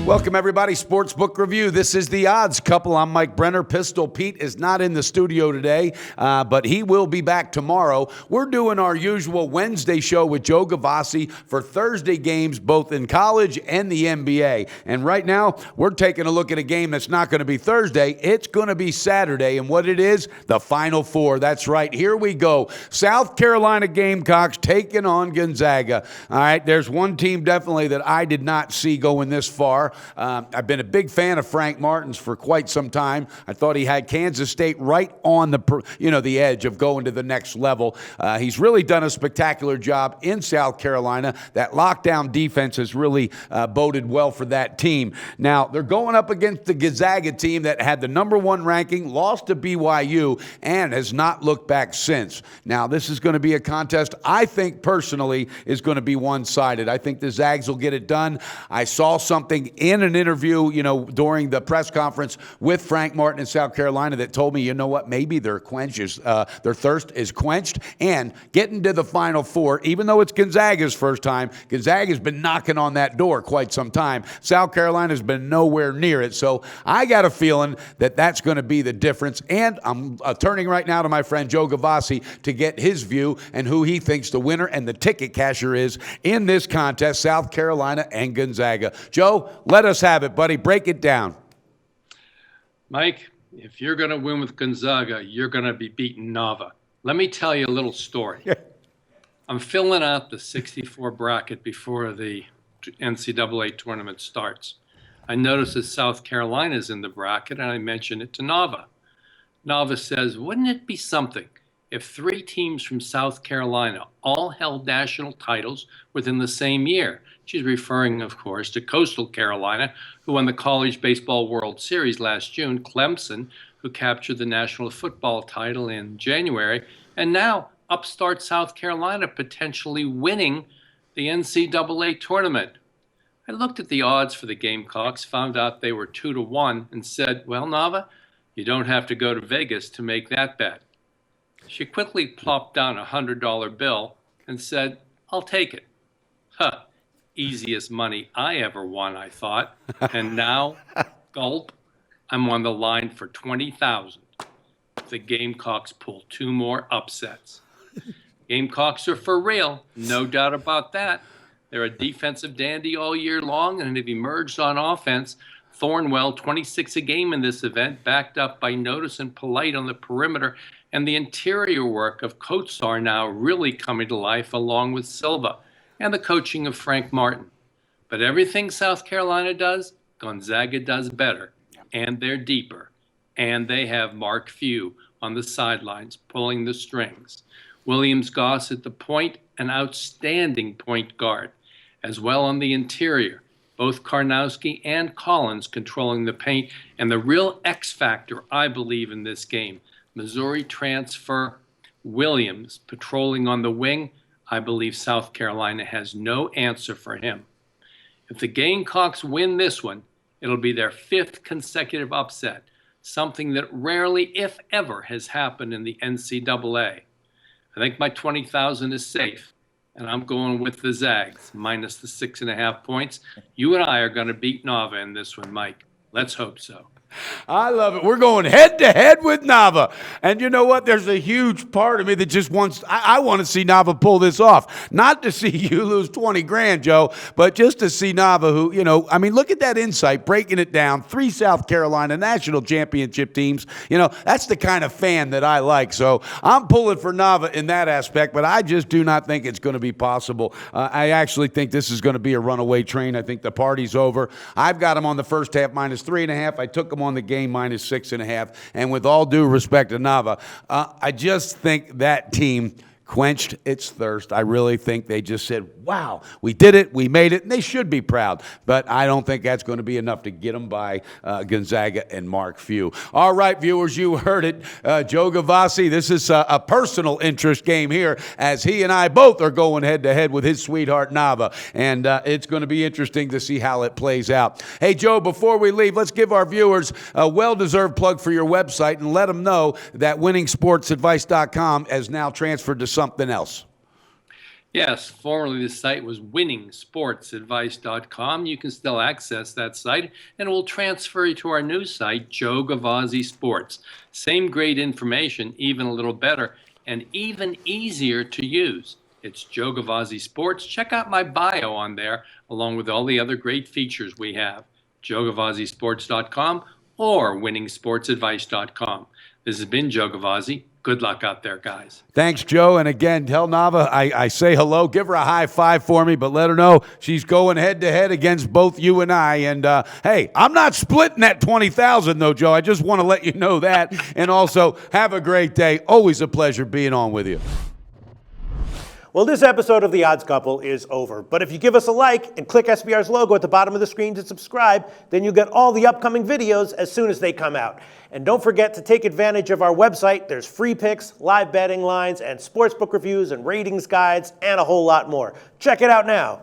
Welcome, everybody. Sportsbook Review. This is the Odds Couple. I'm Mike Brenner. Pistol Pete is not in the studio today, but he will be back tomorrow. We're doing our usual Wednesday show with Joe Gavazzi for Thursday games, both in college and the NBA. And right now, we're taking a look at a game that's not going to be Thursday. It's going to be Saturday. And what it is, the Final Four. That's right. Here we go. South Carolina Gamecocks taking on Gonzaga. All right, there's one team definitely that I did not see going this far. I've been a big fan of Frank Martin's for quite some time. I thought he had Kansas State right on the edge of going to the next level. He's really done a spectacular job in South Carolina. That lockdown defense has really boded well for that team. Now, they're going up against the Gonzaga team that had the #1 ranking, lost to BYU, and has not looked back since. Now, this is going to be a contest I think personally is going to be one-sided. I think the Zags will get it done. I saw something in an interview, during the press conference with Frank Martin in South Carolina that told me, you know what, maybe their thirst is quenched, and getting to the Final Four, even though it's Gonzaga's first time, Gonzaga's been knocking on that door quite some time. South Carolina's been nowhere near it, so I got a feeling that that's going to be the difference, and I'm turning right now to my friend Joe Gavazzi to get his view and who he thinks the winner and the ticket casher is in this contest, South Carolina and Gonzaga. Joe, let us have it, buddy. Break it down. Mike, if you're going to win with Gonzaga, you're going to be beating Nava. Let me tell you a little story. I'm filling out the 64 bracket before the NCAA tournament starts. I noticed that South Carolina's in the bracket, and I mentioned it to Nava. Nava says, wouldn't it be something if 3 teams from South Carolina all held national titles within the same year? She's referring, of course, to Coastal Carolina, who won the College Baseball World Series last June, Clemson, who captured the national football title in January, and now upstart South Carolina potentially winning the NCAA tournament. I looked at the odds for the Gamecocks, found out they were 2-1, and said, well, Nava, you don't have to go to Vegas to make that bet. She quickly plopped down a $100 bill and said, I'll take it. Huh. Easiest money I ever won, I thought. And now, gulp, I'm on the line for $20,000 if the Gamecocks pull 2 more upsets. Gamecocks are for real, no doubt about that. They're a defensive dandy all year long and have emerged on offense. Thornwell, 26 a game in this event, backed up by Notice and Polite on the perimeter, and the interior work of Kotsar now really coming to life along with Silva, and the coaching of Frank Martin. But everything South Carolina does, Gonzaga does better, and they're deeper, and they have Mark Few on the sidelines pulling the strings. Williams Goss at the point, an outstanding point guard, as well on the interior. Both Karnowski and Collins controlling the paint, and the real X factor, I believe, in this game, Missouri transfer Williams patrolling on the wing. I believe South Carolina has no answer for him. If the Gamecocks win this one, it'll be their 5th consecutive upset, something that rarely, if ever, has happened in the NCAA. I think my $20,000 is safe, and I'm going with the Zags, minus the 6.5 points. You and I are going to beat Nava in this one, Mike. Let's hope so. I love it. We're going head-to-head with Nava. And you know what? There's a huge part of me that just wants – I want to see Nava pull this off. Not to see you lose 20 grand, Joe, but just to see Nava who, look at that insight, breaking it down. 3 South Carolina national championship teams. That's the kind of fan that I like. So I'm pulling for Nava in that aspect, but I just do not think it's going to be possible. I actually think this is going to be a runaway train. I think the party's over. I've got them on the first half minus 3.5. I took them on the game minus 6.5. And with all due respect to Nava, I just think that team quenched its thirst. I really think they just said, wow, we did it, we made it, and they should be proud. But I don't think that's going to be enough to get them by Gonzaga and Mark Few. All right, viewers, you heard it. Joe Gavazzi, this is a personal interest game here, as he and I both are going head-to-head with his sweetheart Nava. And it's going to be interesting to see how it plays out. Hey, Joe, before we leave, let's give our viewers a well-deserved plug for your website and let them know that winningsportsadvice.com has now transferred to something else. Yes, formerly the site was winningsportsadvice.com. You can still access that site, and it will transfer you to our new site, Joe Gavazzi Sports. Same great information, even a little better, and even easier to use. It's Joe Gavazzi Sports. Check out my bio on there, along with all the other great features we have. JoeGavazziSports.com or winningsportsadvice.com. This has been Joe Gavazzi. Good luck out there, guys. Thanks, Joe. And again, tell Nava I say hello. Give her a high five for me, but let her know she's going head-to-head against both you and I. And, hey, I'm not splitting that $20,000, though, Joe. I just want to let you know that. And also, have a great day. Always a pleasure being on with you. Well, this episode of The Odds Couple is over. But if you give us a like and click SBR's logo at the bottom of the screen to subscribe, then you'll get all the upcoming videos as soon as they come out. And don't forget to take advantage of our website. There's free picks, live betting lines, and sportsbook reviews and ratings guides, and a whole lot more. Check it out now.